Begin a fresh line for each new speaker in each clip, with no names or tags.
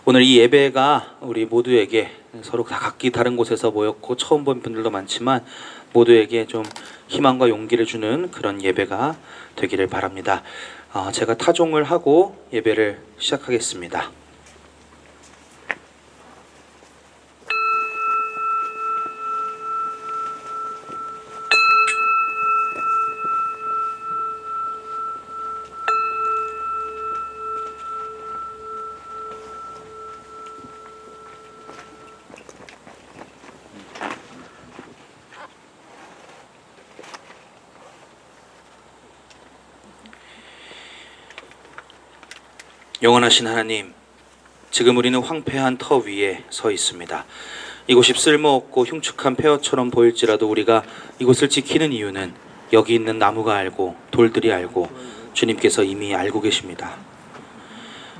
오늘 이 예배가 우리 모두에게 서로 다 각기 다른 곳에서 모였고 처음 본 분들도 많지만 모두에게 좀 희망과 용기를 주는 그런 예배가 되기를 바랍니다. 제가 타종을 하고 예배를 시작하겠습니다. 영원하신 하나님, 지금 우리는 황폐한 터 위에 서 있습니다. 이곳이 쓸모없고 흉측한 폐허처럼 보일지라도 우리가 이곳을 지키는 이유는 여기 있는 나무가 알고 돌들이 알고 주님께서 이미 알고 계십니다.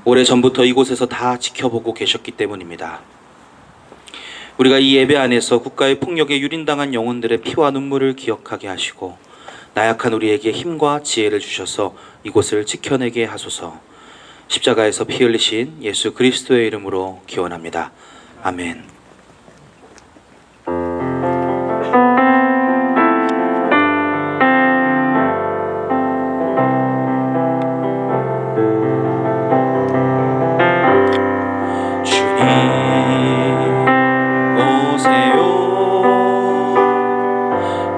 오래전부터 이곳에서 다 지켜보고 계셨기 때문입니다. 우리가 이 예배 안에서 국가의 폭력에 유린당한 영혼들의 피와 눈물을 기억하게 하시고 나약한 우리에게 힘과 지혜를 주셔서 이곳을 지켜내게 하소서. 십자가에서 피 흘리신 예수 그리스도의 이름으로 기원합니다. 아멘. 주님 오세요.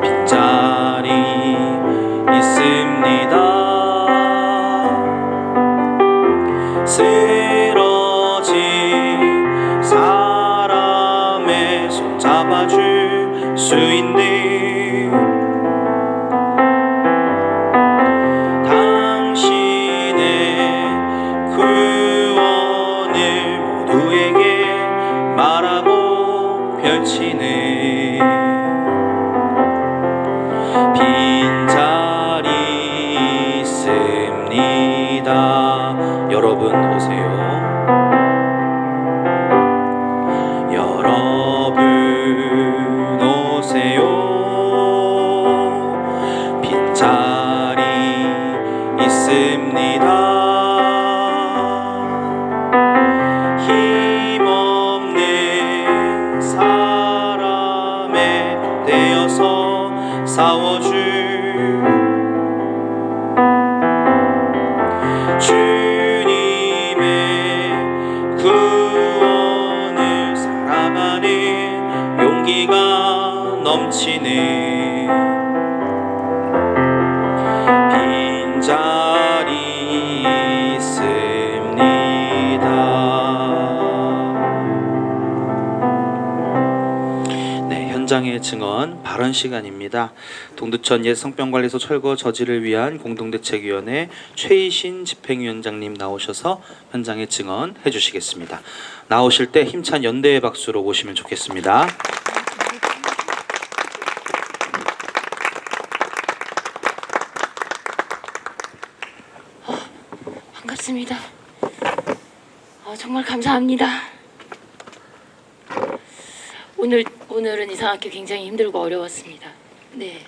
빈자리 있습니다. 쓰러진 사람의 손 잡아줄 수 있는 당신의 구원을 모두에게 말하고 펼치는 빈자리 있습니다. 여러분 오세요. 여러분 오세요. 빈자리 있습니다. 힘없는 사람의 되어서 싸워줄 구원을 살아가는 용기가 넘치는 빈자리 있습니다. 네, 현장의 증언 발언 시간입니다. 동두천 옛성병관리소 철거 저지를 위한 공동대책위원회 최희신 집행위원장님 나오셔서 현장의 증언 해주시겠습니다. 나오실 때 힘찬 연대의 박수로 오시면 좋겠습니다.
반갑습니다. 정말 감사합니다. 오늘은 이상하게 굉장히 힘들고 어려웠습니다. 네.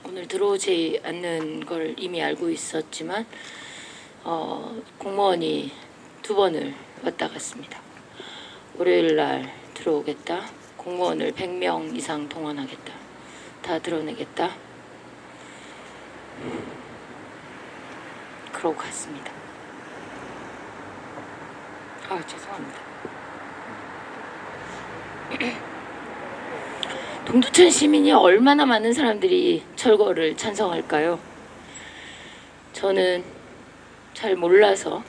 오늘 들어오지 않는 걸 이미 알고 있었지만 공무원이 2번을 왔다 갔습니다. 월요일 날 들어오겠다. 공무원을 100명 이상 동원하겠다. 다 드러내겠다. 그러고 갔습니다. 죄송합니다. 동두천 시민이 얼마나 많은 사람들이 철거를 찬성할까요? 저는 잘 몰라서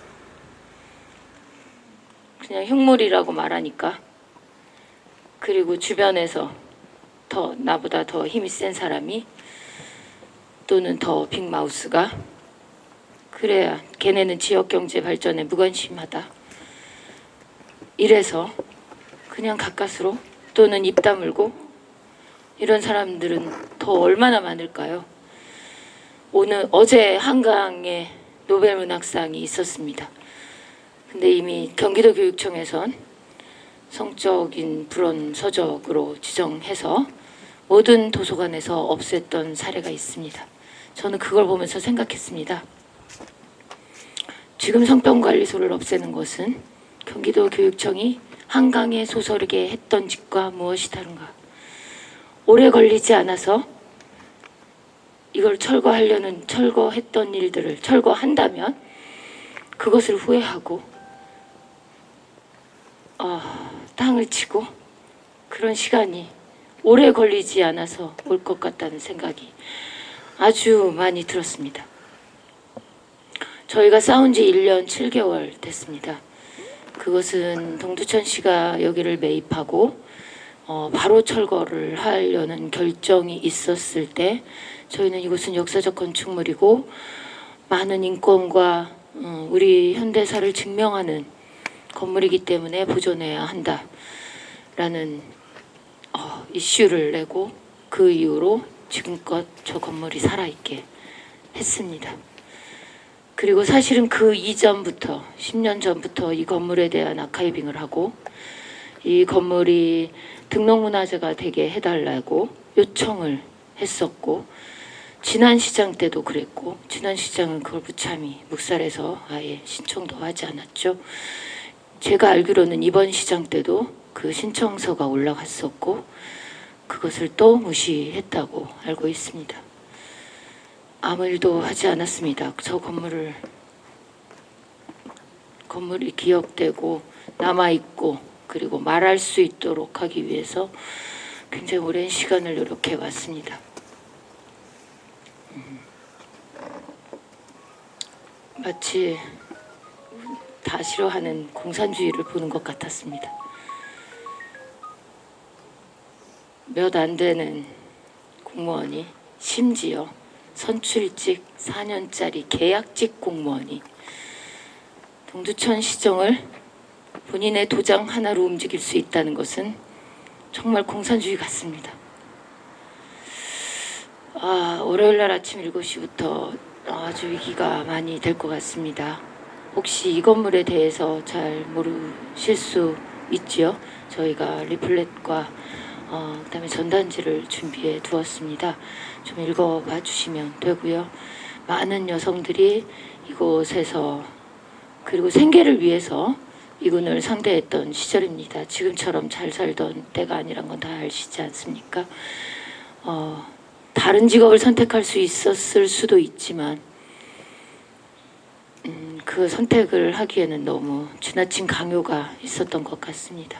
그냥 흉물이라고 말하니까, 그리고 주변에서 나보다 더 힘이 센 사람이 또는 더 빅마우스가 그래야 걔네는 지역경제 발전에 무관심하다 이래서 그냥 가까스로 또는 입 다물고 이런 사람들은 더 얼마나 많을까요? 어제 한강에 노벨문학상이 있었습니다. 근데 이미 경기도교육청에선 성적인 불온 서적으로 지정해서 모든 도서관에서 없앴던 사례가 있습니다. 저는 그걸 보면서 생각했습니다. 지금 성평관리소를 없애는 것은 경기도 교육청이 한강에 소설하게 했던 짓과 무엇이 다른가? 오래 걸리지 않아서 이걸 철거했던 일들을 철거한다면 그것을 후회하고 땅을 치고 그런 시간이 오래 걸리지 않아서 올 것 같다는 생각이 아주 많이 들었습니다. 저희가 싸운 지 1년 7개월 됐습니다. 그것은 동두천 씨가 여기를 매입하고 바로 철거를 하려는 결정이 있었을 때 저희는 이곳은 역사적 건축물이고 많은 인권과 우리 현대사를 증명하는 건물이기 때문에 보존해야 한다라는 이슈를 내고 그 이후로 지금껏 저 건물이 살아있게 했습니다. 그리고 사실은 그 이전부터 10년 전부터 이 건물에 대한 아카이빙을 하고 이 건물이 등록문화재가 되게 해달라고 요청을 했었고 지난 시장 때도 그랬고 지난 시장은 그걸 무참히 묵살해서 아예 신청도 하지 않았죠. 제가 알기로는 이번 시장 때도 그 신청서가 올라갔었고 그것을 또 무시했다고 알고 있습니다. 아무 일도 하지 않았습니다. 저 건물이 기억되고 남아있고 그리고 말할 수 있도록 하기 위해서 굉장히 오랜 시간을 노력해 왔습니다. 마치 다 싫어하는 공산주의를 보는 것 같았습니다. 몇 안 되는 공무원이 심지어 선출직 4년짜리 계약직 공무원이 동두천 시정을 본인의 도장 하나로 움직일 수 있다는 것은 정말 공산주의 같습니다. 월요일 날 아침 7시부터 아주 위기가 많이 될 것 같습니다. 혹시 이 건물에 대해서 잘 모르실 수 있지요? 저희가 리플렛과 그다음에 전단지를 준비해 두었습니다. 좀 읽어봐 주시면 되고요. 많은 여성들이 이곳에서 그리고 생계를 위해서 이군을 상대했던 시절입니다. 지금처럼 잘 살던 때가 아니란 건 다 아시지 않습니까? 다른 직업을 선택할 수 있었을 수도 있지만 그 선택을 하기에는 너무 지나친 강요가 있었던 것 같습니다.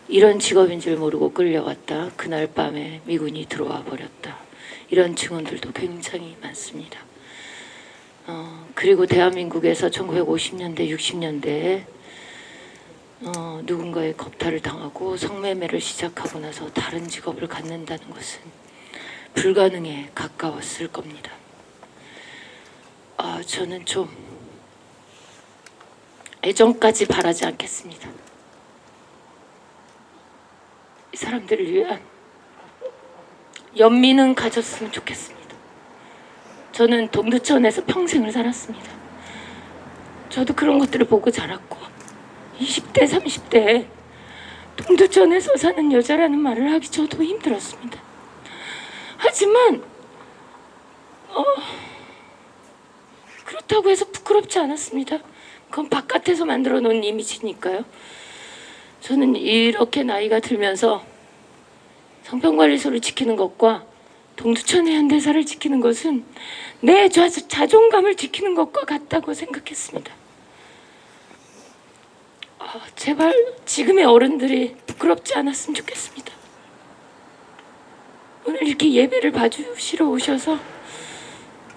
이런 직업인 줄 모르고 끌려왔다. 그날 밤에 미군이 들어와 버렸다. 이런 증언들도 굉장히 많습니다. 그리고 대한민국에서 1950년대, 60년대에 누군가의 겁탈을 당하고 성매매를 시작하고 나서 다른 직업을 갖는다는 것은 불가능에 가까웠을 겁니다. 저는 좀 애정까지 바라지 않겠습니다. 이 사람들을 위한 연민은 가졌으면 좋겠습니다. 저는 동두천에서 평생을 살았습니다. 저도 그런 것들을 보고 자랐고 20대, 30대에 동두천에서 사는 여자라는 말을 하기 저도 힘들었습니다. 하지만 그렇다고 해서 부끄럽지 않았습니다. 그건 바깥에서 만들어 놓은 이미지니까요. 저는 이렇게 나이가 들면서 성평관리소를 지키는 것과 동두천의 현대사를 지키는 것은 내 자존감을 지키는 것과 같다고 생각했습니다. 제발 지금의 어른들이 부끄럽지 않았으면 좋겠습니다. 오늘 이렇게 예배를 봐주시러 오셔서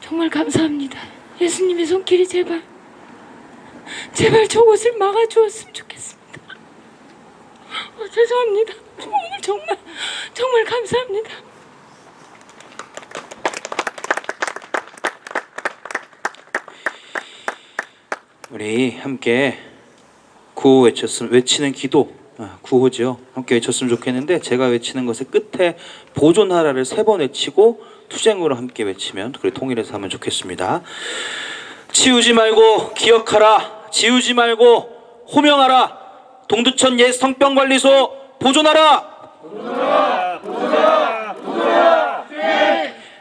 정말 감사합니다. 예수님의 손길이 제발 저 옷을 막아주었으면 좋겠습니다. 죄송합니다. 오늘 정말 감사합니다.
우리 함께 구호 외치는 기도, 구호죠. 함께 외쳤으면 좋겠는데 제가 외치는 것의 끝에 보존하라를 3번 외치고 투쟁으로 함께 외치면 그래 통일해서 하면 좋겠습니다. 치우지 말고 기억하라. 지우지 말고 호명하라. 동두천 옛 성평관리소 보존하라.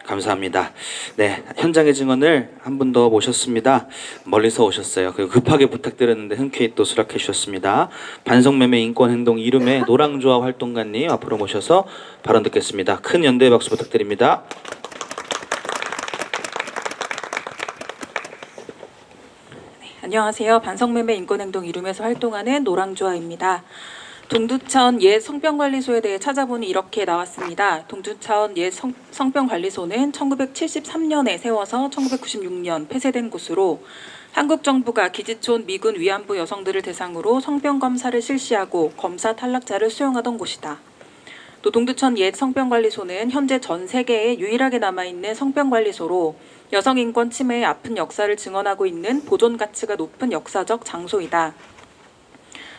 감사합니다. 네, 현장의 증언을 한 분 더 모셨습니다. 멀리서 오셨어요. 그리고 급하게 부탁드렸는데 흔쾌히 또 수락해 주셨습니다. 반성매매 인권행동 이름의 노랑조합 활동가님 앞으로 모셔서 발언 듣겠습니다. 큰 연대 박수 부탁드립니다.
안녕하세요. 반성매매 인권행동 이룸에서 활동하는 노랑조아입니다. 동두천 옛 성병관리소에 대해 찾아보니 이렇게 나왔습니다. 동두천 옛 성병관리소는 1973년에 세워서 1996년 폐쇄된 곳으로 한국 정부가 기지촌 미군 위안부 여성들을 대상으로 성병 검사를 실시하고 검사 탈락자를 수용하던 곳이다. 또 동두천 옛 성병관리소는 현재 전 세계에 유일하게 남아있는 성병관리소로 여성 인권 침해의 아픈 역사를 증언하고 있는 보존 가치가 높은 역사적 장소이다.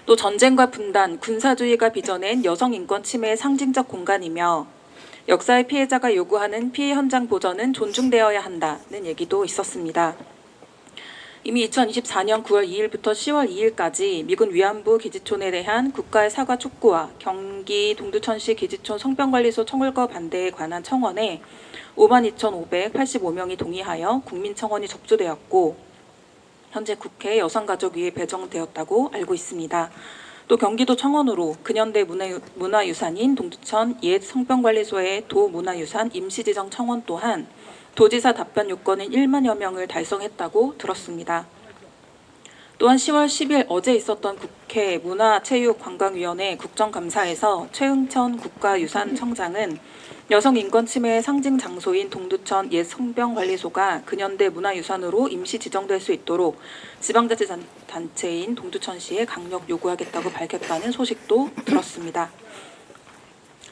또 전쟁과 분단, 군사주의가 빚어낸 여성 인권 침해의 상징적 공간이며 역사의 피해자가 요구하는 피해 현장 보전은 존중되어야 한다는 얘기도 있었습니다. 이미 2024년 9월 2일부터 10월 2일까지 미군 위안부 기지촌에 대한 국가의 사과 촉구와 경기 동두천시 기지촌 성병관리소 청울거 반대에 관한 청원에 52,585명이 동의하여 국민청원이 접수되었고 현재 국회 여성가족위에 배정되었다고 알고 있습니다. 또 경기도 청원으로 근현대 문화유산인 동두천 옛 성병관리소의 도문화유산 임시지정 청원 또한 도지사 답변 요건인 1만여 명을 달성했다고 들었습니다. 또한 10월 10일 어제 있었던 국회 문화체육관광위원회 국정감사에서 최응천 국가유산청장은 여성 인권 침해의 상징 장소인 동두천 옛 성병관리소가 근현대 문화유산으로 임시 지정될 수 있도록 지방자치단체인 동두천시에 강력 요구하겠다고 밝혔다는 소식도 들었습니다.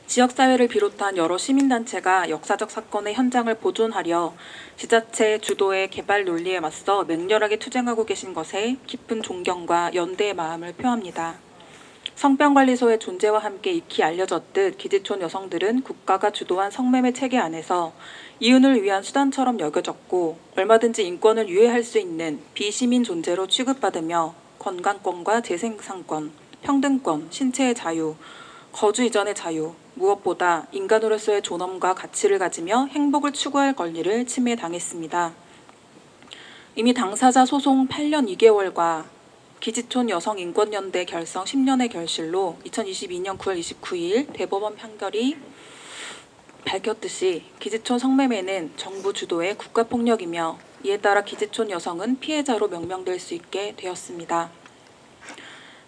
지역사회를 비롯한 여러 시민단체가 역사적 사건의 현장을 보존하려 지자체 주도의 개발 논리에 맞서 맹렬하게 투쟁하고 계신 것에 깊은 존경과 연대의 마음을 표합니다. 성병관리소의 존재와 함께 익히 알려졌듯 기지촌 여성들은 국가가 주도한 성매매 체계 안에서 이윤을 위한 수단처럼 여겨졌고 얼마든지 인권을 유해할 수 있는 비시민 존재로 취급받으며 건강권과 재생산권, 평등권, 신체의 자유, 거주 이전의 자유, 무엇보다 인간으로서의 존엄과 가치를 가지며 행복을 추구할 권리를 침해당했습니다. 이미 당사자 소송 8년 2개월과 기지촌 여성인권연대 결성 10년의 결실로 2022년 9월 29일 대법원 판결이 밝혔듯이 기지촌 성매매는 정부 주도의 국가폭력이며 이에 따라 기지촌 여성은 피해자로 명명될 수 있게 되었습니다.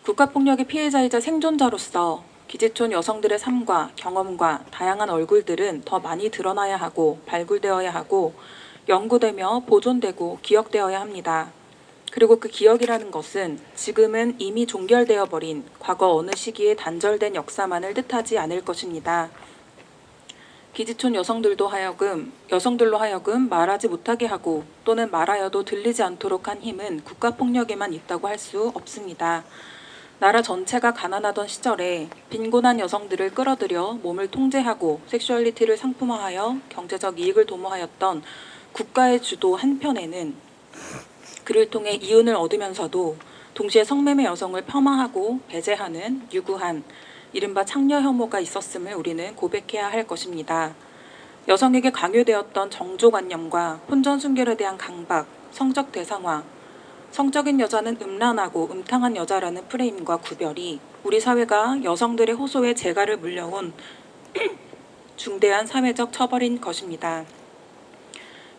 국가폭력의 피해자이자 생존자로서 기지촌 여성들의 삶과 경험과 다양한 얼굴들은 더 많이 드러나야 하고 발굴되어야 하고 연구되며 보존되고 기억되어야 합니다. 그리고 그 기억이라는 것은 지금은 이미 종결되어 버린 과거 어느 시기에 단절된 역사만을 뜻하지 않을 것입니다. 기지촌 여성들로 하여금 말하지 못하게 하고 또는 말하여도 들리지 않도록 한 힘은 국가폭력에만 있다고 할 수 없습니다. 나라 전체가 가난하던 시절에 빈곤한 여성들을 끌어들여 몸을 통제하고 섹슈얼리티를 상품화하여 경제적 이익을 도모하였던 국가의 주도 한편에는 그를 통해 이윤을 얻으면서도 동시에 성매매 여성을 폄하하고 배제하는 유구한 이른바 창녀 혐오가 있었음을 우리는 고백해야 할 것입니다. 여성에게 강요되었던 정조관념과 혼전순결에 대한 강박, 성적 대상화, 성적인 여자는 음란하고 음탕한 여자라는 프레임과 구별이 우리 사회가 여성들의 호소에 재갈을 물려온 중대한 사회적 처벌인 것입니다.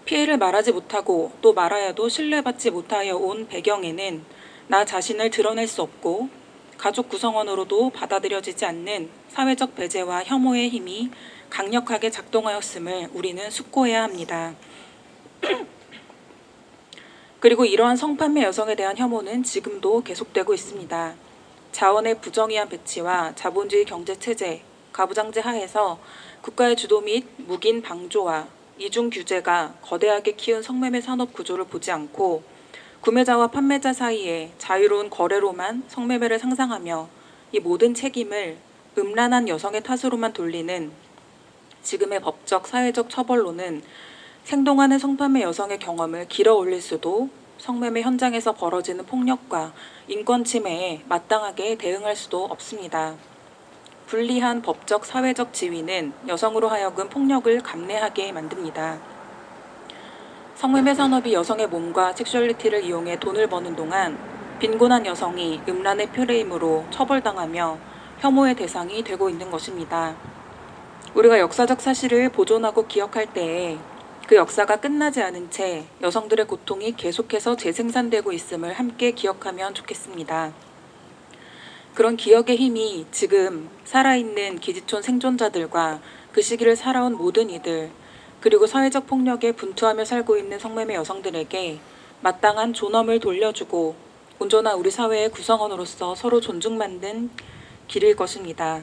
피해를 말하지 못하고 또 말하여도 신뢰받지 못하여 온 배경에는 나 자신을 드러낼 수 없고 가족 구성원으로도 받아들여지지 않는 사회적 배제와 혐오의 힘이 강력하게 작동하였음을 우리는 숙고해야 합니다. 그리고 이러한 성판매 여성에 대한 혐오는 지금도 계속되고 있습니다. 자원의 부정의한 배치와 자본주의 경제체제, 가부장제 하에서 국가의 주도 및 묵인 방조와 이중 규제가 거대하게 키운 성매매 산업 구조를 보지 않고 구매자와 판매자 사이에 자유로운 거래로만 성매매를 상상하며 이 모든 책임을 음란한 여성의 탓으로만 돌리는 지금의 법적, 사회적 처벌로는 생동하는 성판매 여성의 경험을 길어 올릴 수도 성매매 현장에서 벌어지는 폭력과 인권 침해에 마땅하게 대응할 수도 없습니다. 불리한 법적 사회적 지위는 여성으로 하여금 폭력을 감내하게 만듭니다. 성매매 산업이 여성의 몸과 섹슈얼리티를 이용해 돈을 버는 동안 빈곤한 여성이 음란의 프레임으로 처벌당하며 혐오의 대상이 되고 있는 것입니다. 우리가 역사적 사실을 보존하고 기억할 때에 그 역사가 끝나지 않은 채 여성들의 고통이 계속해서 재생산되고 있음을 함께 기억하면 좋겠습니다. 그런 기억의 힘이 지금 살아있는 기지촌 생존자들과 그 시기를 살아온 모든 이들, 그리고 사회적 폭력에 분투하며 살고 있는 성매매 여성들에게 마땅한 존엄을 돌려주고 온전한 우리 사회의 구성원으로서 서로 존중받는 길일 것입니다.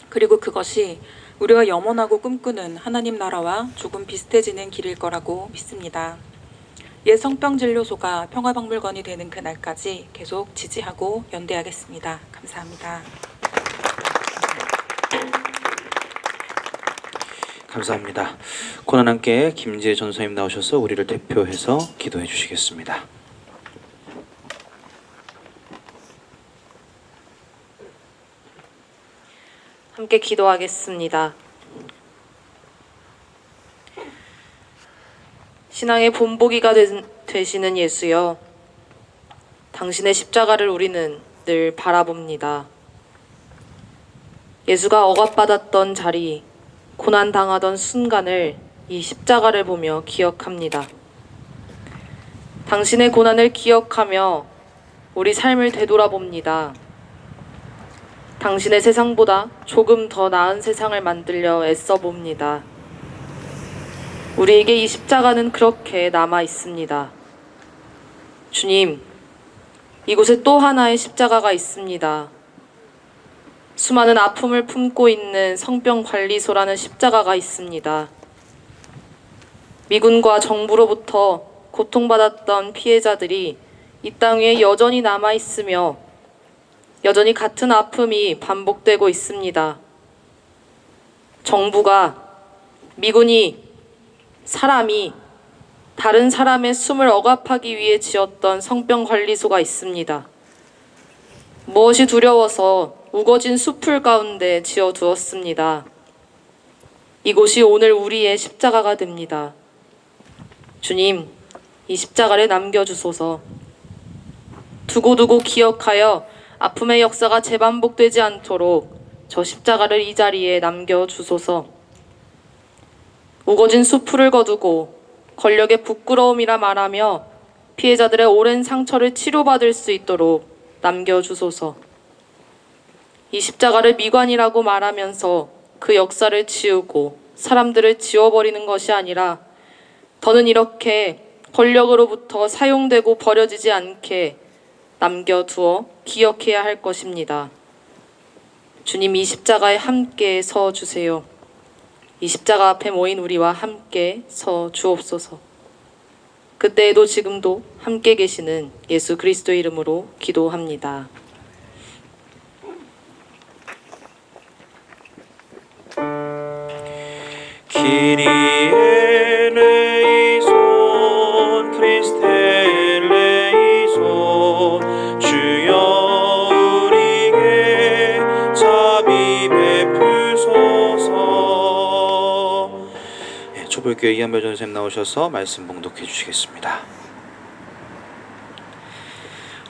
그리고 그것이 우리가 염원하고 꿈꾸는 하나님 나라와 조금 비슷해지는 길일 거라고 믿습니다. 옛 성병진료소가 평화박물관이 되는 그날까지 계속 지지하고 연대하겠습니다. 감사합니다.
감사합니다. 고난함께 김지혜 전사님 나오셔서 우리를 대표해서 기도해 주시겠습니다.
함께 기도하겠습니다. 신앙의 본보기가 되시는 예수여, 당신의 십자가를 우리는 늘 바라봅니다. 예수가 억압받았던 자리, 고난당하던 순간을 이 십자가를 보며 기억합니다. 당신의 고난을 기억하며 우리 삶을 되돌아봅니다. 당신의 세상보다 조금 더 나은 세상을 만들려 애써봅니다. 우리에게 이 십자가는 그렇게 남아 있습니다. 주님, 이곳에 또 하나의 십자가가 있습니다. 수많은 아픔을 품고 있는 성병관리소라는 십자가가 있습니다. 미군과 정부로부터 고통받았던 피해자들이 이 땅 위에 여전히 남아 있으며 여전히 같은 아픔이 반복되고 있습니다. 정부가, 미군이, 사람이 다른 사람의 숨을 억압하기 위해 지었던 성병관리소가 있습니다. 무엇이 두려워서 우거진 숲을 가운데 지어두었습니다. 이곳이 오늘 우리의 십자가가 됩니다. 주님, 이 십자가를 남겨주소서. 두고두고 기억하여 아픔의 역사가 재반복되지 않도록 저 십자가를 이 자리에 남겨주소서. 우거진 수풀을 거두고 권력의 부끄러움이라 말하며 피해자들의 오랜 상처를 치료받을 수 있도록 남겨주소서. 이 십자가를 미관이라고 말하면서 그 역사를 지우고 사람들을 지워버리는 것이 아니라 더는 이렇게 권력으로부터 사용되고 버려지지 않게 남겨두어 기억해야 할 것입니다. 주님, 이 십자가에 함께 서 주세요. 이 십자가 앞에 모인 우리와 함께 서 주옵소서. 그때에도 지금도 함께 계시는 예수 그리스도의 이름으로 기도합니다.
키리에 레이손 크리스테 레이손 주여 우리에게 자비 베푸소서. 초볼교회 이한별 전선생님 나오셔서 말씀 봉독해 주시겠습니다.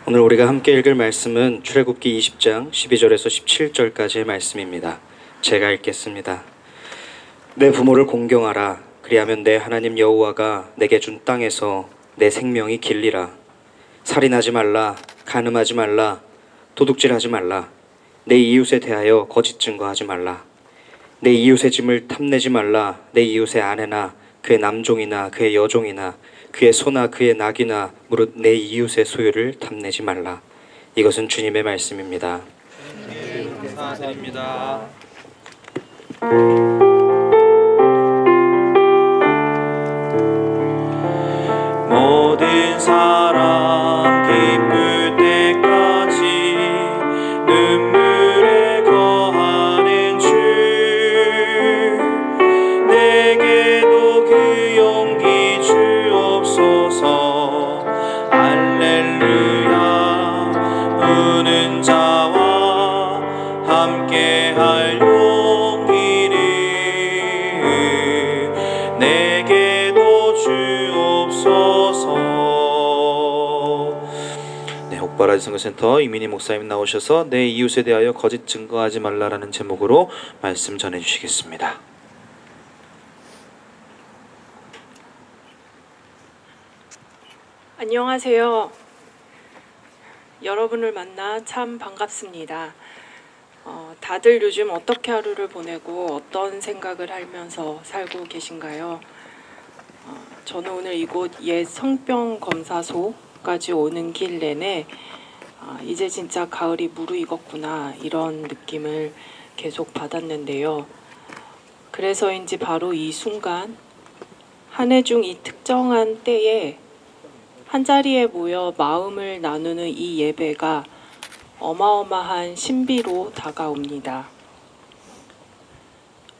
오늘 우리가 함께 읽을 말씀은 출애굽기 20장 12절에서 17절까지의 말씀입니다. 제가 읽겠습니다. 내 부모를 공경하라. 그리하면 내 하나님 여호와가 내게 준 땅에서 내 생명이 길리라. 살인하지 말라. 간음하지 말라. 도둑질하지 말라. 내 이웃에 대하여 거짓 증거하지 말라. 내 이웃의 짐을 탐내지 말라. 내 이웃의 아내나 그의 남종이나 그의 여종이나 그의 소나 그의 낙이나 무릇 내 이웃의 소유를 탐내지 말라. 이것은 주님의 말씀입니다. 감사합니다. 모든 사람 기쁠 때까지 눈물에 거하는 주, 내게도 그 용기 주옵소서. 할렐루야. 우는 자와 함께 파라지 선교센터 이민희 목사님 나오셔서 내 이웃에 대하여 거짓 증거하지 말라라는 제목으로 말씀 전해주시겠습니다.
안녕하세요. 여러분을 만나 참 반갑습니다. 다들 요즘 어떻게 하루를 보내고 어떤 생각을 하면서 살고 계신가요? 저는 오늘 이곳 옛 성병검사소까지 오는 길 내내 이제 진짜 가을이 무르익었구나 이런 느낌을 계속 받았는데요. 그래서인지 바로 이 순간 한 해 중 이 특정한 때에 한자리에 모여 마음을 나누는 이 예배가 어마어마한 신비로 다가옵니다.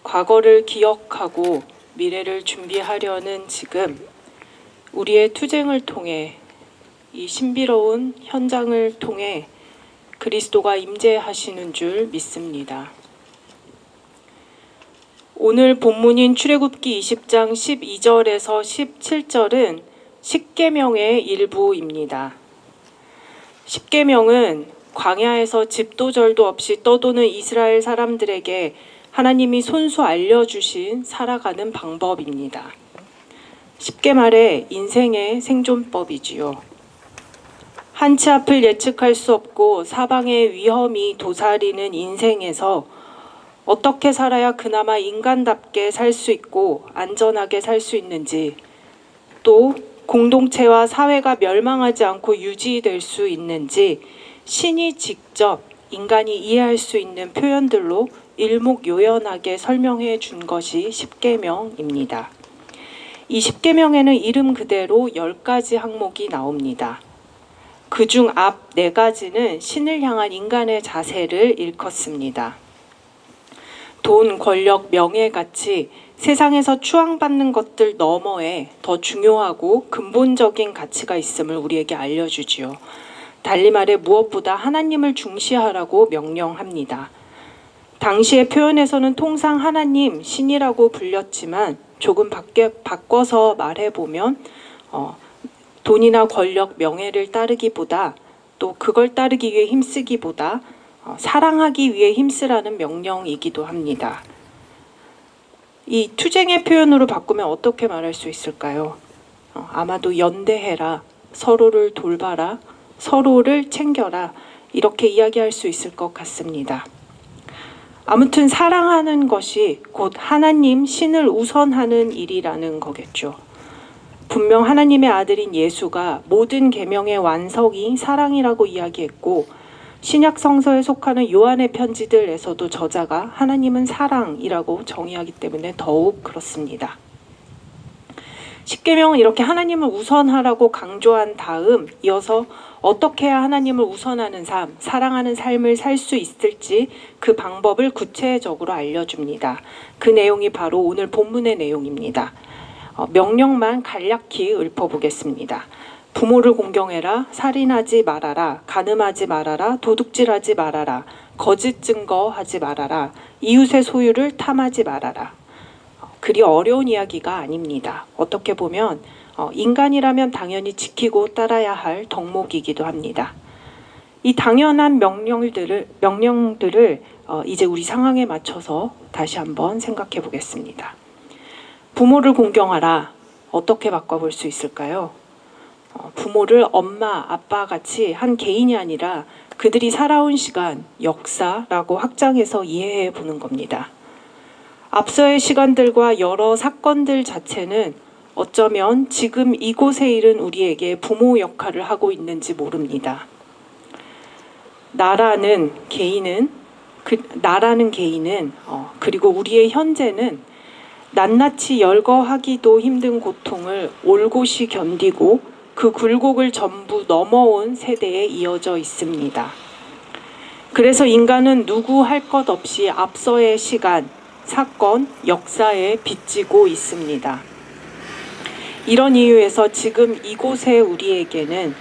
과거를 기억하고 미래를 준비하려는 지금 우리의 투쟁을 통해 이 신비로운 현장을 통해 그리스도가 임재하시는 줄 믿습니다. 오늘 본문인 출애굽기 20장 12절에서 17절은 십계명의 일부입니다. 십계명은 광야에서 집도 절도 없이 떠도는 이스라엘 사람들에게 하나님이 손수 알려주신 살아가는 방법입니다. 쉽게 말해 인생의 생존법이지요. 한치 앞을 예측할 수 없고 사방의 위험이 도사리는 인생에서 어떻게 살아야 그나마 인간답게 살 수 있고 안전하게 살 수 있는지, 또 공동체와 사회가 멸망하지 않고 유지될 수 있는지 신이 직접 인간이 이해할 수 있는 표현들로 일목요연하게 설명해 준 것이 십계명입니다. 이 십계명에는 이름 그대로 10가지 항목이 나옵니다. 그중 앞 4가지는 신을 향한 인간의 자세를 일컫습니다. 돈, 권력, 명예같이 세상에서 추앙받는 것들 너머에 더 중요하고 근본적인 가치가 있음을 우리에게 알려주지요. 달리 말해 무엇보다 하나님을 중시하라고 명령합니다. 당시의 표현에서는 통상 하나님, 신이라고 불렸지만 조금 바꿔서 말해보면 돈이나 권력, 명예를 따르기보다, 또 그걸 따르기 위해 힘쓰기보다 사랑하기 위해 힘쓰라는 명령이기도 합니다. 이 투쟁의 표현으로 바꾸면 어떻게 말할 수 있을까요? 아마도 연대해라, 서로를 돌봐라, 서로를 챙겨라, 이렇게 이야기할 수 있을 것 같습니다. 아무튼 사랑하는 것이 곧 하나님, 신을 우선하는 일이라는 거겠죠. 분명 하나님의 아들인 예수가 모든 계명의 완성이 사랑이라고 이야기했고, 신약 성서에 속하는 요한의 편지들에서도 저자가 하나님은 사랑이라고 정의하기 때문에 더욱 그렇습니다. 십계명은 이렇게 하나님을 우선하라고 강조한 다음 이어서 어떻게 해야 하나님을 우선하는 삶, 사랑하는 삶을 살 수 있을지 그 방법을 구체적으로 알려줍니다. 그 내용이 바로 오늘 본문의 내용입니다. 명령만 간략히 읊어보겠습니다. 부모를 공경해라, 살인하지 말아라, 간음하지 말아라, 도둑질하지 말아라, 거짓 증거하지 말아라, 이웃의 소유를 탐하지 말아라. 그리 어려운 이야기가 아닙니다. 어떻게 보면 인간이라면 당연히 지키고 따라야 할 덕목이기도 합니다. 이 당연한 명령들을 이제 우리 상황에 맞춰서 다시 한번 생각해 보겠습니다. 부모를 공경하라. 어떻게 바꿔볼 수 있을까요? 부모를 엄마, 아빠 같이 한 개인이 아니라 그들이 살아온 시간, 역사라고 확장해서 이해해 보는 겁니다. 앞서의 시간들과 여러 사건들 자체는 어쩌면 지금 이곳에 이른 우리에게 부모 역할을 하고 있는지 모릅니다. 나라는 개인은 그리고 우리의 현재는 낱낱이 열거하기도 힘든 고통을 올곧이 견디고 그 굴곡을 전부 넘어온 세대에 이어져 있습니다. 그래서 인간은 누구 할 것 없이 앞서의 시간, 사건, 역사에 빚지고 있습니다. 이런 이유에서 지금 이곳에 우리에게는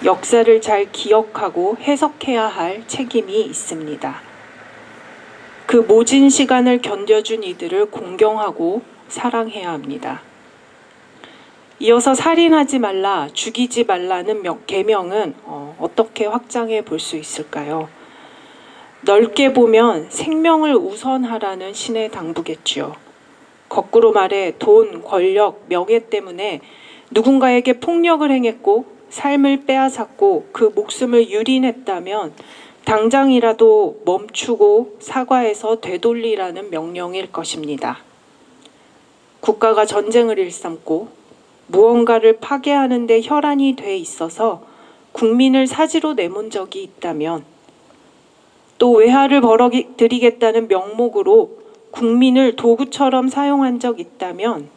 역사를 잘 기억하고 해석해야 할 책임이 있습니다. 그 모진 시간을 견뎌준 이들을 공경하고 사랑해야 합니다. 이어서 살인하지 말라, 죽이지 말라는 계명은 어떻게 확장해 볼 수 있을까요? 넓게 보면 생명을 우선하라는 신의 당부겠지요. 거꾸로 말해 돈, 권력, 명예 때문에 누군가에게 폭력을 행했고 삶을 빼앗았고 그 목숨을 유린했다면 당장이라도 멈추고 사과해서 되돌리라는 명령일 것입니다. 국가가 전쟁을 일삼고 무언가를 파괴하는 데 혈안이 돼 있어서 국민을 사지로 내몬 적이 있다면, 또 외화를 벌어들이겠다는 명목으로 국민을 도구처럼 사용한 적 있다면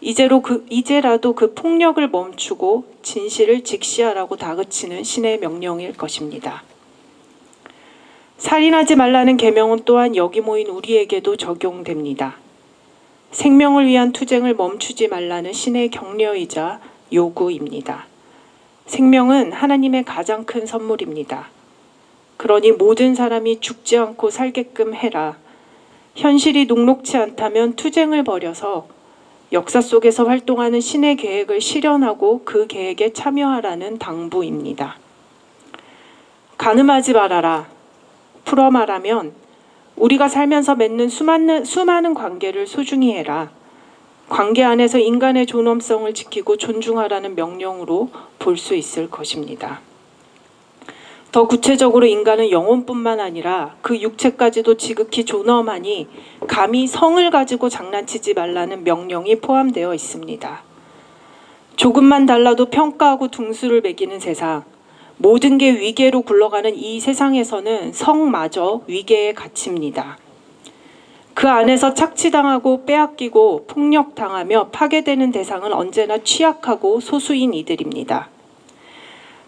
이제라도 그 폭력을 멈추고 진실을 직시하라고 다그치는 신의 명령일 것입니다. 살인하지 말라는 계명은 또한 여기 모인 우리에게도 적용됩니다. 생명을 위한 투쟁을 멈추지 말라는 신의 격려이자 요구입니다. 생명은 하나님의 가장 큰 선물입니다. 그러니 모든 사람이 죽지 않고 살게끔 해라. 현실이 녹록치 않다면 투쟁을 벌여서 역사 속에서 활동하는 신의 계획을 실현하고 그 계획에 참여하라는 당부입니다. 간음하지 말아라. 풀어 말하면 우리가 살면서 맺는 수많은 관계를 소중히 해라. 관계 안에서 인간의 존엄성을 지키고 존중하라는 명령으로 볼 수 있을 것입니다. 더 구체적으로 인간은 영혼뿐만 아니라 그 육체까지도 지극히 존엄하니 감히 성을 가지고 장난치지 말라는 명령이 포함되어 있습니다. 조금만 달라도 평가하고 둥수를 매기는 세상, 모든 게 위계로 굴러가는 이 세상에서는 성마저 위계에 갇힙니다. 그 안에서 착취당하고 빼앗기고 폭력당하며 파괴되는 대상은 언제나 취약하고 소수인 이들입니다.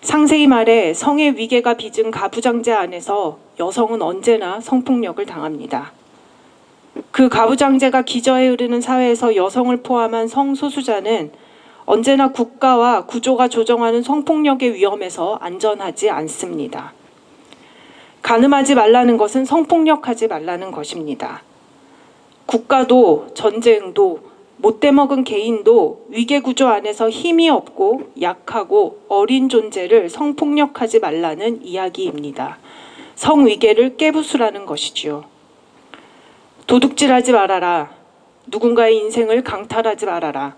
상세히 말해 성의 위계가 빚은 가부장제 안에서 여성은 언제나 성폭력을 당합니다. 그 가부장제가 기저에 흐르는 사회에서 여성을 포함한 성소수자는 언제나 국가와 구조가 조정하는 성폭력의 위험에서 안전하지 않습니다. 간음하지 말라는 것은 성폭력하지 말라는 것입니다. 국가도 전쟁도 못돼 먹은 개인도 위계 구조 안에서 힘이 없고 약하고 어린 존재를 성폭력하지 말라는 이야기입니다. 성위계를 깨부수라는 것이지요. 도둑질하지 말아라. 누군가의 인생을 강탈하지 말아라.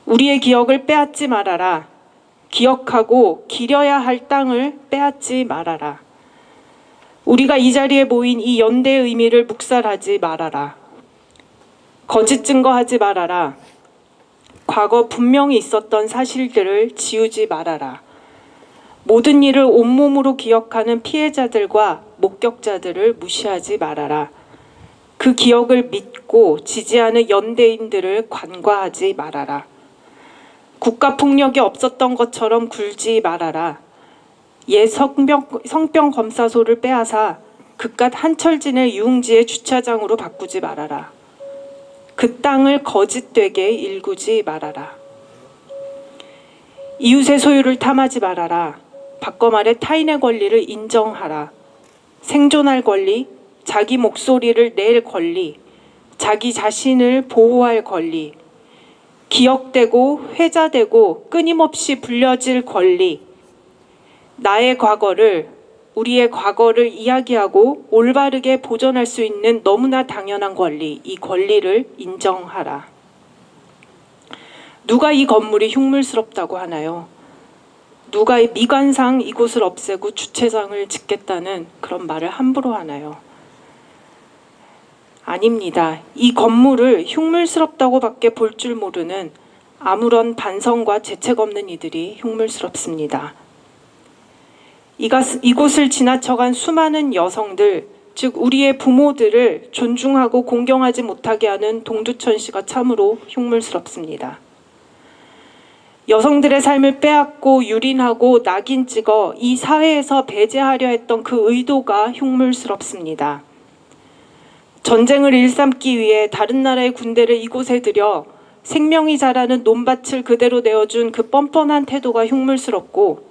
우리의 기억을 빼앗지 말아라. 기억하고 기려야 할 땅을 빼앗지 말아라. 우리가 이 자리에 모인 이 연대의 의미를 묵살하지 말아라. 거짓 증거하지 말아라. 과거 분명히 있었던 사실들을 지우지 말아라. 모든 일을 온몸으로 기억하는 피해자들과 목격자들을 무시하지 말아라. 그 기억을 믿고 지지하는 연대인들을 관과하지 말아라. 국가폭력이 없었던 것처럼 굴지 말아라. 옛 성병 검사소를 빼앗아 그깟 한철진의 유흥지의 주차장으로 바꾸지 말아라. 그 땅을 거짓되게 일구지 말아라. 이웃의 소유를 탐하지 말아라. 바꿔 말해 타인의 권리를 인정하라. 생존할 권리, 자기 목소리를 낼 권리, 자기 자신을 보호할 권리, 기억되고 회자되고 끊임없이 불려질 권리, 나의 과거를, 우리의 과거를 이야기하고 올바르게 보존할 수 있는 너무나 당연한 권리, 이 권리를 인정하라. 누가 이 건물이 흉물스럽다고 하나요? 누가 미관상 이곳을 없애고 주차장을 짓겠다는 그런 말을 함부로 하나요? 아닙니다. 이 건물을 흉물스럽다고 밖에 볼 줄 모르는 아무런 반성과 재책 없는 이들이 흉물스럽습니다. 이곳을 지나쳐간 수많은 여성들, 즉 우리의 부모들을 존중하고 공경하지 못하게 하는 동두천 씨가 참으로 흉물스럽습니다. 여성들의 삶을 빼앗고 유린하고 낙인 찍어 이 사회에서 배제하려 했던 그 의도가 흉물스럽습니다. 전쟁을 일삼기 위해 다른 나라의 군대를 이곳에 들여 생명이 자라는 논밭을 그대로 내어준 그 뻔뻔한 태도가 흉물스럽고,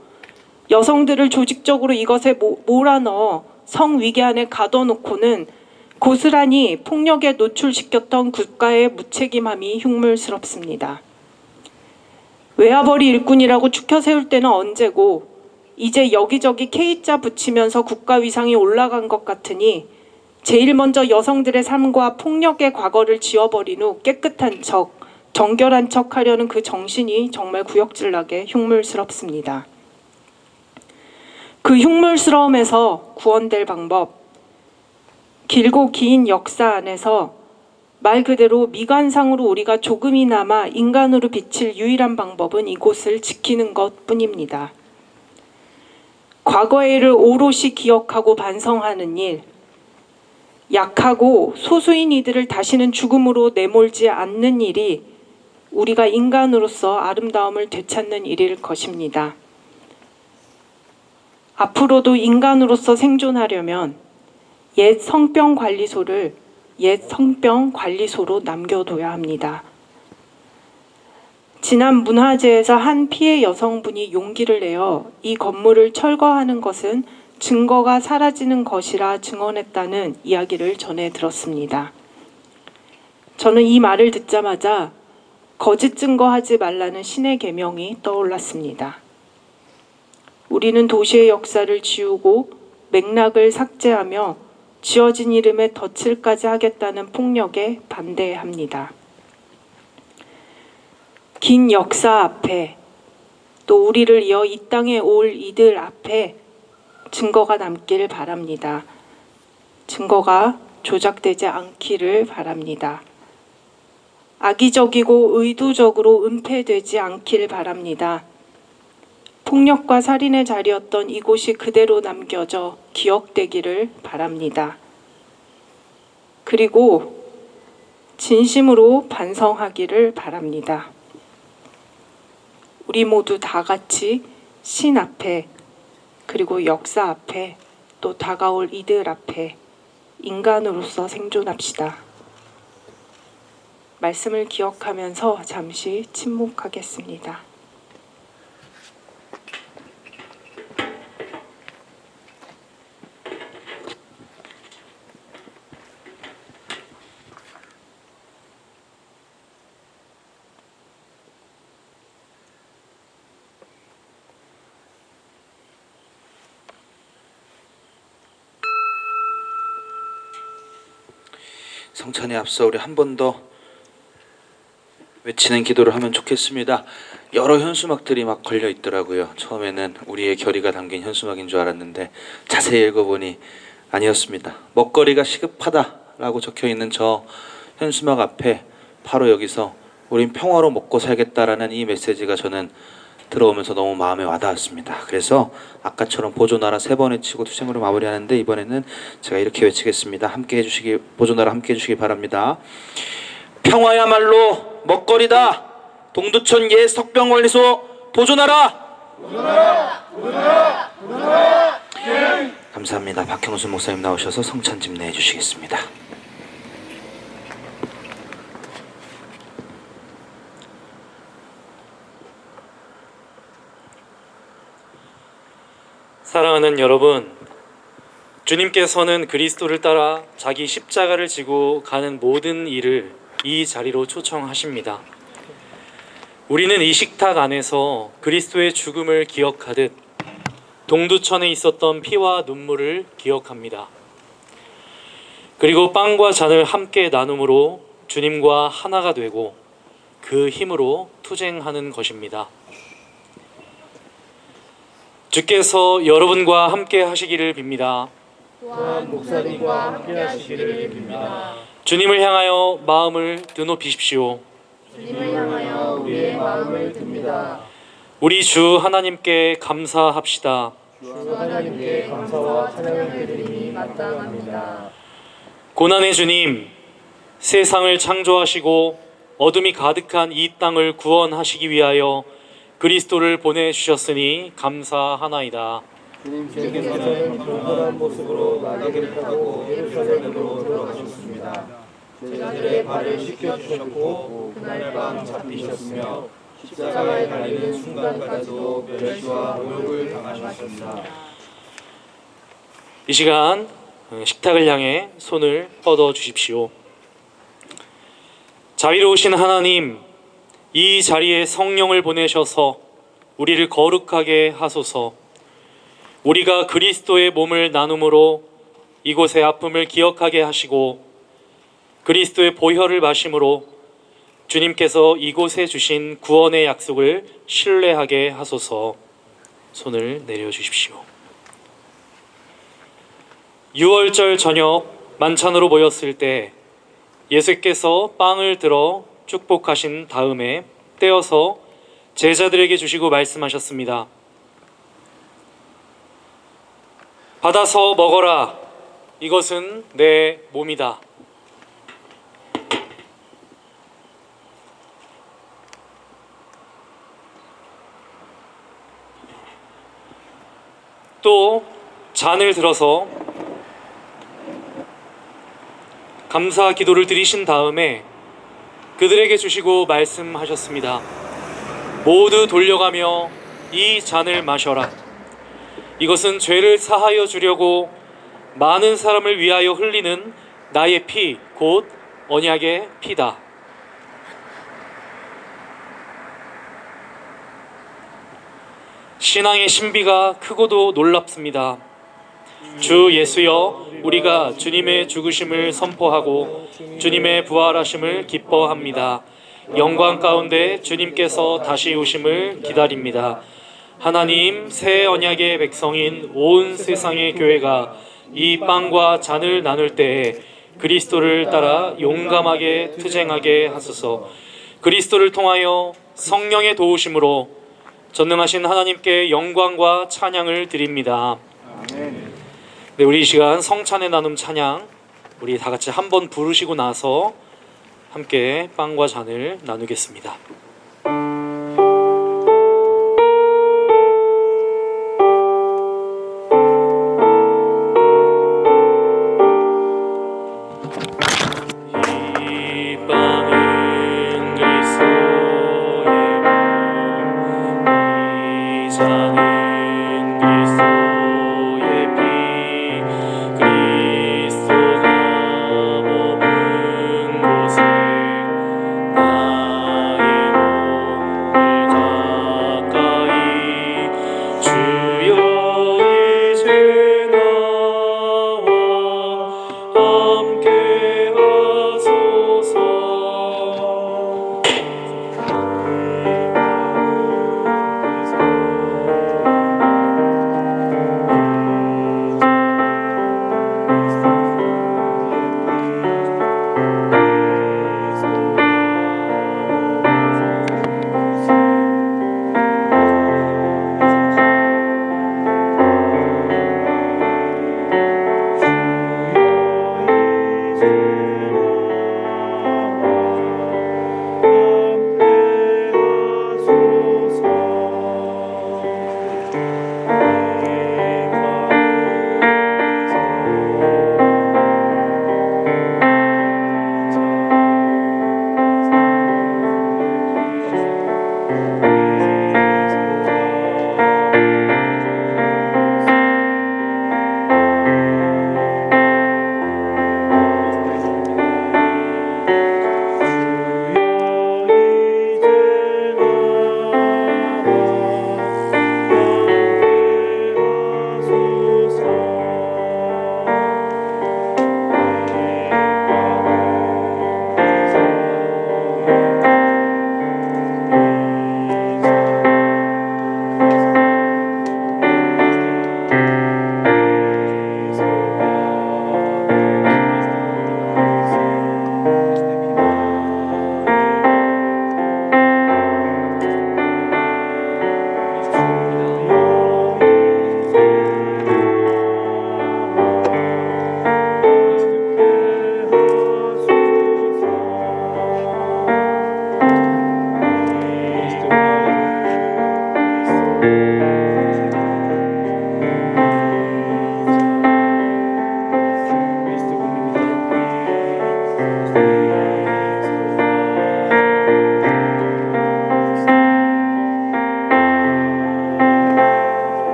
여성들을 조직적으로 이것에 몰아넣어 성위계 안에 가둬놓고는 고스란히 폭력에 노출시켰던 국가의 무책임함이 흉물스럽습니다. 외화벌이 일꾼이라고 추켜 세울 때는 언제고 이제 여기저기 K자 붙이면서 국가 위상이 올라간 것 같으니 제일 먼저 여성들의 삶과 폭력의 과거를 지워버린 후 깨끗한 척, 정결한 척 하려는 그 정신이 정말 구역질나게 흉물스럽습니다. 그 흉물스러움에서 구원될 방법, 길고 긴 역사 안에서 말 그대로 미관상으로 우리가 조금이나마 인간으로 비칠 유일한 방법은 이곳을 지키는 것뿐입니다. 과거의 일을 오롯이 기억하고 반성하는 일, 약하고 소수인 이들을 다시는 죽음으로 내몰지 않는 일이 우리가 인간으로서 아름다움을 되찾는 일일 것입니다. 앞으로도 인간으로서 생존하려면 옛 성병관리소를 옛 성병관리소로 남겨둬야 합니다. 지난 문화재에서 한 피해 여성분이 용기를 내어 이 건물을 철거하는 것은 증거가 사라지는 것이라 증언했다는 이야기를 전해 들었습니다. 저는 이 말을 듣자마자 거짓 증거하지 말라는 신의 계명이 떠올랐습니다. 우리는 도시의 역사를 지우고 맥락을 삭제하며 지어진 이름에 덧칠까지 하겠다는 폭력에 반대합니다. 긴 역사 앞에 또 우리를 이어 이 땅에 올 이들 앞에 증거가 남길 바랍니다. 증거가 조작되지 않기를 바랍니다. 악의적이고 의도적으로 은폐되지 않길 바랍니다. 폭력과 살인의 자리였던 이곳이 그대로 남겨져 기억되기를 바랍니다. 그리고 진심으로 반성하기를 바랍니다. 우리 모두 다 같이 신 앞에 그리고 역사 앞에 또 다가올 이들 앞에 인간으로서 생존합시다. 말씀을 기억하면서 잠시 침묵하겠습니다.
성찬에 앞서 우리 한 번 더 외치는 기도를 하면 좋겠습니다. 여러 현수막들이 막 걸려 있더라고요. 처음에는 우리의 결의가 담긴 현수막인 줄 알았는데 자세히 읽어보니 아니었습니다. 먹거리가 시급하다라고 적혀 있는 저 현수막 앞에 바로 여기서 우린 평화로 먹고 살겠다라는 이 메시지가 저는 들어오면서 너무 마음에 와닿았습니다. 그래서 아까처럼 보존하라 3번 외치고 투쟁으로 마무리하는데 이번에는 제가 이렇게 외치겠습니다. 보존하라 함께 해주시기 바랍니다. 평화야말로 먹거리다. 동두천 옛 석병관리소 보존하라. 감사합니다. 박형수 목사님 나오셔서 성찬 집례해 주시겠습니다.
사랑하는 여러분, 주님께서는 그리스도를 따라 자기 십자가를 지고 가는 모든 일을 이 자리로 초청하십니다. 우리는 이 식탁 안에서 그리스도의 죽음을 기억하듯 동두천에 있었던 피와 눈물을 기억합니다. 그리고 빵과 잔을 함께 나눔으로 주님과 하나가 되고 그 힘으로 투쟁하는 것입니다. 주께서 여러분과 함께 하시기를 빕니다.
또한 목사님과 함께 하시기를 빕니다.
주님을 향하여 마음을 드높이십시오.
주님을 향하여 우리의 마음을 듭니다.
우리 주 하나님께 감사합시다.
주 하나님께 감사와 찬양을 드림이 마땅합니다.
고난의 주님, 세상을 창조하시고 어둠이 가득한 이 땅을 구원하시기 위하여 그리스도를 보내주셨으니 감사하나이다.
주님께서는 경건한 모습으로 나귀를 타고 예루살렘으로 들어가셨습니다. 제자들의 발을 씻겨주셨고 그날 밤 잡히셨으며 십자가에 달리는 순간까지도 멸시와 모욕을 당하셨습니다.
이 시간 식탁을 향해 손을 뻗어 주십시오. 자비로우신 하나님, 이 자리에 성령을 보내셔서 우리를 거룩하게 하소서. 우리가 그리스도의 몸을 나눔으로 이곳의 아픔을 기억하게 하시고 그리스도의 보혈을 마심으로 주님께서 이곳에 주신 구원의 약속을 신뢰하게 하소서. 손을 내려주십시오. 6월절 저녁 만찬으로 모였을 때 예수께서 빵을 들어 축복하신 다음에 떼어서 제자들에게 주시고 말씀하셨습니다. 받아서 먹어라. 이것은 내 몸이다. 또 잔을 들어서 감사 기도를 드리신 다음에 그들에게 주시고 말씀하셨습니다. 모두 돌려가며 이 잔을 마셔라. 이것은 죄를 사하여 주려고 많은 사람을 위하여 흘리는 나의 피, 곧 언약의 피다. 신앙의 신비가 크고도 놀랍습니다. 주 예수여, 우리가 주님의 죽으심을 선포하고 주님의 부활하심을 기뻐합니다. 영광 가운데 주님께서 다시 오심을 기다립니다. 하나님, 새 언약의 백성인 온 세상의 교회가 이 빵과 잔을 나눌 때에 그리스도를 따라 용감하게 투쟁하게 하소서. 그리스도를 통하여 성령의 도우심으로 전능하신 하나님께 영광과 찬양을 드립니다. 네, 우리 이 시간 성찬의 나눔 찬양 우리 다 같이 한번 부르시고 나서 함께 빵과 잔을 나누겠습니다. 이 빵은 그리스도의 몸, 이 잔은 그리스도의 피, 그리스도가 머문 곳에 나의 몸을 가까이 주여 이제 나와 함께 하소서.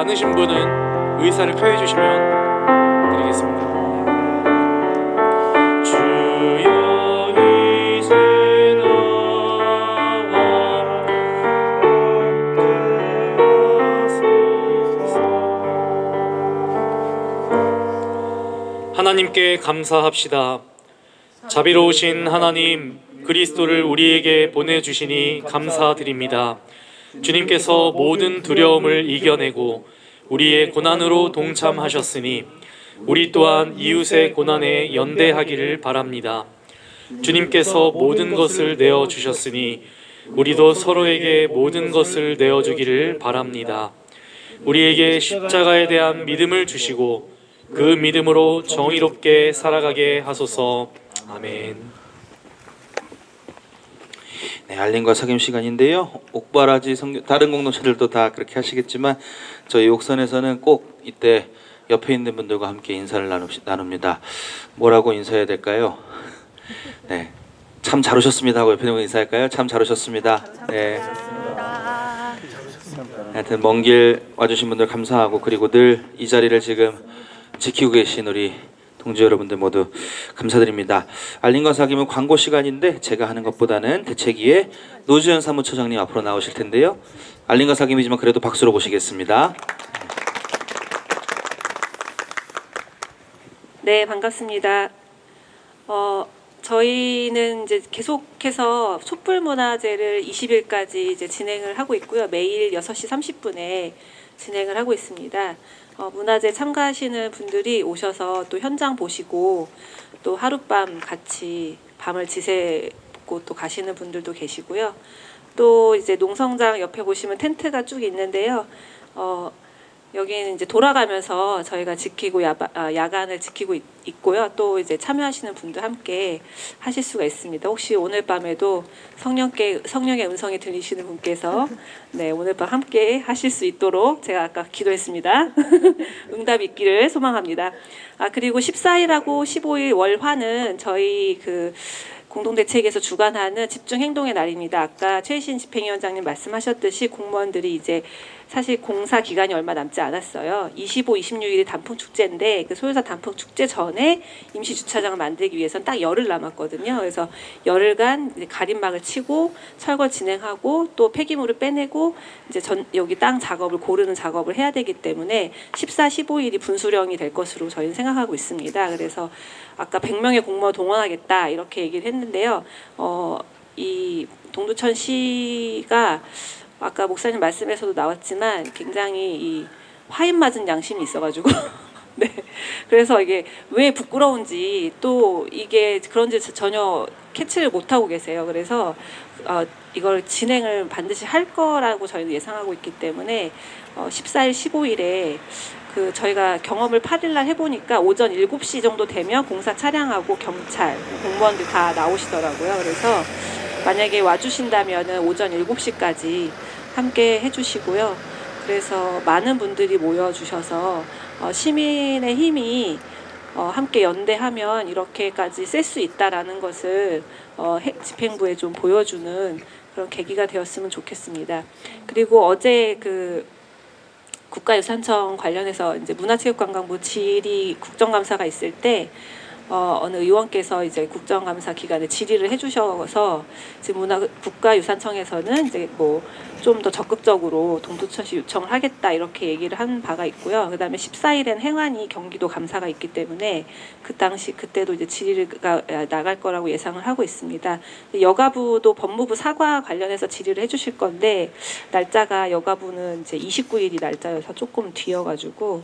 않으신 분은 의사를 표해 주시면 드리겠습니다. 주여 이제 나와 하나님께 감사합시다. 자비로우신 하나님, 그리스도를 우리에게 보내주시니 감사드립니다. 주님께서 모든 두려움을 이겨내고 우리의 고난으로 동참하셨으니 우리 또한 이웃의 고난에 연대하기를 바랍니다. 주님께서 모든 것을 내어주셨으니 우리도 서로에게 모든 것을 내어주기를 바랍니다. 우리에게 십자가에 대한 믿음을 주시고 그 믿음으로 정의롭게 살아가게 하소서. 아멘.
네, 알림과 사귐 시간인데요. 옥바라지 다른 공동체들도 다 그렇게 하시겠지만 저희 옥선에서는 꼭 이때 옆에 있는 분들과 함께 인사를 나눕니다. 뭐라고 인사해야 될까요? 네, 참 잘 오셨습니다 하고 옆에 있는 분 인사할까요? 참 잘 오셨습니다. 네. 하여튼 먼 길 와주신 분들 감사하고, 그리고 늘 이 자리를 지금 지키고 계신 우리 동지 여러분들 모두 감사드립니다. 알림과 사귐은 광고 시간인데 제가 하는 것보다는 대책위의 노주현 사무처장님 앞으로 나오실 텐데요. 알림과 사귐이지만 그래도 박수로 모시겠습니다.
네, 반갑습니다. 저희는 이제 계속해서 촛불문화제를 20일까지 이제 진행을 하고 있고요. 매일 6시 30분에 진행을 하고 있습니다. 문화제 참가하시는 분들이 오셔서 또 현장 보시고 또 하룻밤 같이 밤을 지새고 또 가시는 분들도 계시고요. 또 이제 농성장 옆에 보시면 텐트가 쭉 있는데요. 여기는 이제 돌아가면서 저희가 지키고 야간을 지키고 있고요. 또 이제 참여하시는 분들 함께 하실 수가 있습니다. 혹시 오늘 밤에도 성령의 음성이 들리시는 분께서 네, 오늘 밤 함께 하실 수 있도록 제가 아까 기도했습니다. 응답이 있기를 소망합니다. 그리고 14일하고 15일 월화는 저희 그 공동대책에서 주관하는 집중행동의 날입니다. 아까 최희신 집행위원장님 말씀하셨듯이 공무원들이 이제 사실 공사 기간이 얼마 남지 않았어요. 25, 26일이 단풍축제인데 그 소유사 단풍축제 전에 임시주차장을 만들기 위해서는 딱 열흘 남았거든요. 그래서 열흘간 이제 가림막을 치고 철거 진행하고 또 폐기물을 빼내고 이제 여기 땅 작업을 고르는 작업을 해야 되기 때문에 14, 15일이 분수령이 될 것으로 저희는 생각하고 있습니다. 그래서 아까 100명의 공무원 동원하겠다 이렇게 얘기를 했는데요. 이 동두천 시가 아까 목사님 말씀에서도 나왔지만 굉장히 이 화인 맞은 양심이 있어가지고 네, 그래서 이게 왜 부끄러운지 또 이게 그런지 전혀 캐치를 못하고 계세요. 그래서 이걸 진행을 반드시 할 거라고 저희는 예상하고 있기 때문에 14일, 15일에 그 저희가 경험을 8일날 해보니까 오전 7시 정도 되면 공사 차량하고 경찰, 공무원들 다 나오시더라고요. 그래서 만약에 와주신다면은 오전 7시까지 함께 해주시고요. 그래서 많은 분들이 모여주셔서 시민의 힘이 함께 연대하면 이렇게까지 쓸 수 있다라는 것을 집행부에 좀 보여주는 그런 계기가 되었으면 좋겠습니다. 그리고 어제 그 국가유산청 관련해서 이제 문화체육관광부 질의 국정감사가 있을 때 어느 의원께서 이제 국정감사 기간에 질의를 해주셔서 지금 국가유산청에서는 이제 뭐 좀 더 적극적으로 동두천시 요청을 하겠다 이렇게 얘기를 한 바가 있고요. 그다음에 14일엔 행안위 경기도 감사가 있기 때문에 그때도 이제 질의가 나갈 거라고 예상을 하고 있습니다. 여가부도 법무부 사과 관련해서 질의를 해주실 건데 날짜가 여가부는 이제 29일이 날짜여서 조금 뒤여가지고.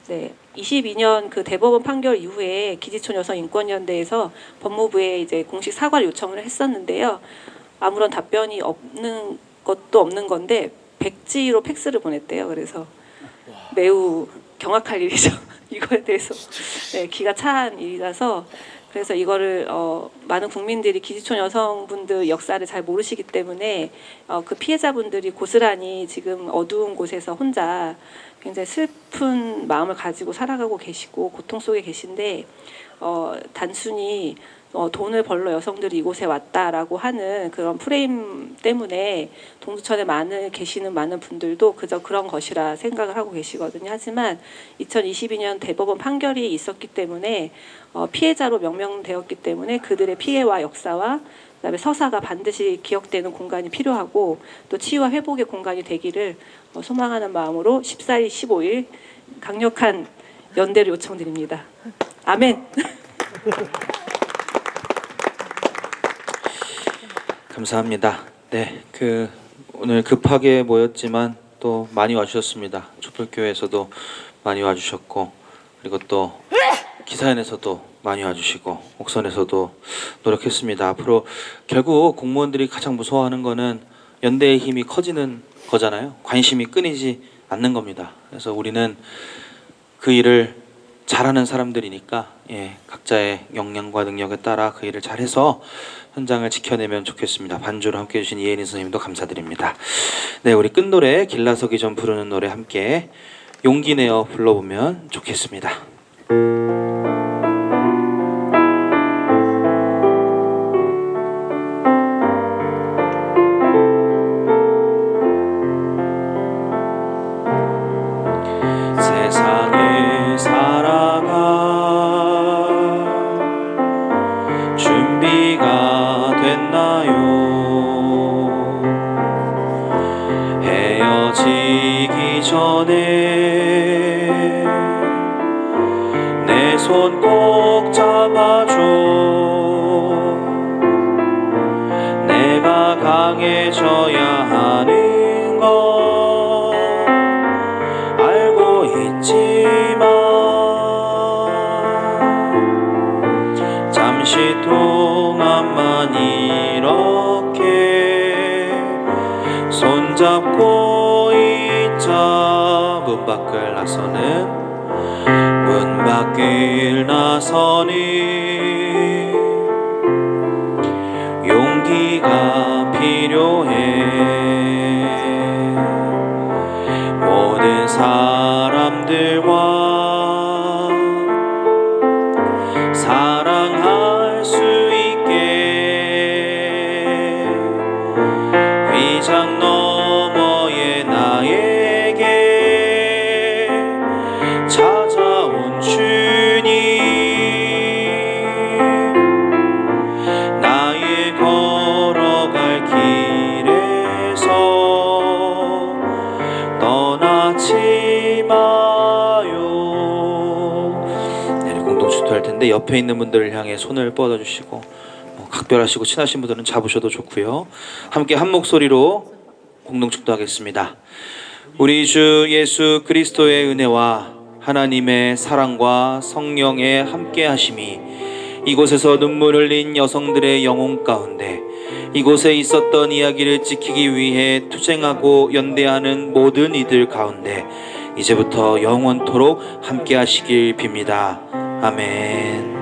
네, 22년 그 대법원 판결 이후에 기지촌 여성인권연대에서 법무부에 이제 공식 사과를 요청을 했었는데요. 아무런 답변이 없는 것도 없는 건데 백지로 팩스를 보냈대요. 그래서 매우 경악할 일이죠. 이거에 대해서 네, 기가 찬 일이라서 그래서 이거를 많은 국민들이 기지촌 여성분들 역사를 잘 모르시기 때문에 그 피해자분들이 고스란히 지금 어두운 곳에서 혼자 굉장히 슬픈 마음을 가지고 살아가고 계시고 고통 속에 계신데 단순히 돈을 벌러 여성들이 이곳에 왔다라고 하는 그런 프레임 때문에 동두천에 계시는 많은 분들도 그저 그런 것이라 생각을 하고 계시거든요. 하지만 2022년 대법원 판결이 있었기 때문에 피해자로 명명되었기 때문에 그들의 피해와 역사와 그다음에 서사가 반드시 기억되는 공간이 필요하고 또 치유와 회복의 공간이 되기를 소망하는 마음으로 14일, 15일 강력한 연대를 요청드립니다. 아멘.
감사합니다. 네, 오늘 급하게 모였지만 또 많이 와주셨습니다. 촛불교회에서도 많이 와주셨고, 그리고 또 기사연에서도 많이 와주시고, 옥선에서도 노력했습니다. 앞으로 결국 공무원들이 가장 무서워하는 거는 연대의 힘이 커지는 거잖아요. 관심이 끊이지 않는 겁니다. 그래서 우리는 그 일을 잘하는 사람들이니까 각자의 역량과 능력에 따라 그 일을 잘해서 현장을 지켜내면 좋겠습니다. 반주로 함께해 주신 이혜린 선생님도 감사드립니다. 네, 우리 끝노래 길나서기 전 부르는 노래 함께 용기 내어 불러보면 좋겠습니다. 세상을 살아가 준비가 됐나요? 헤어지기 전에 내 손 꼭 잡아줘. 내가 강해져야 하는 거 알고 있지만 잠시 동안만 이렇게 손잡고 있자. 문 밖을 나서는 용기가 필요해. 모든 사람들과 사랑할 수 있게 위장 너머의 나에게 찾아온 주님, 나의 걸어갈 길에서 떠나지 마요. 네, 공동축도할 텐데 옆에 있는 분들을 향해 손을 뻗어주시고 각별하시고 친하신 분들은 잡으셔도 좋고요. 함께 한 목소리로 공동축도하겠습니다. 우리 주 예수 그리스도의 은혜와 하나님의 사랑과 성령의 함께하심이 이곳에서 눈물 흘린 여성들의 영혼 가운데, 이곳에 있었던 이야기를 지키기 위해 투쟁하고 연대하는 모든 이들 가운데 이제부터 영원토록 함께하시길 빕니다. 아멘.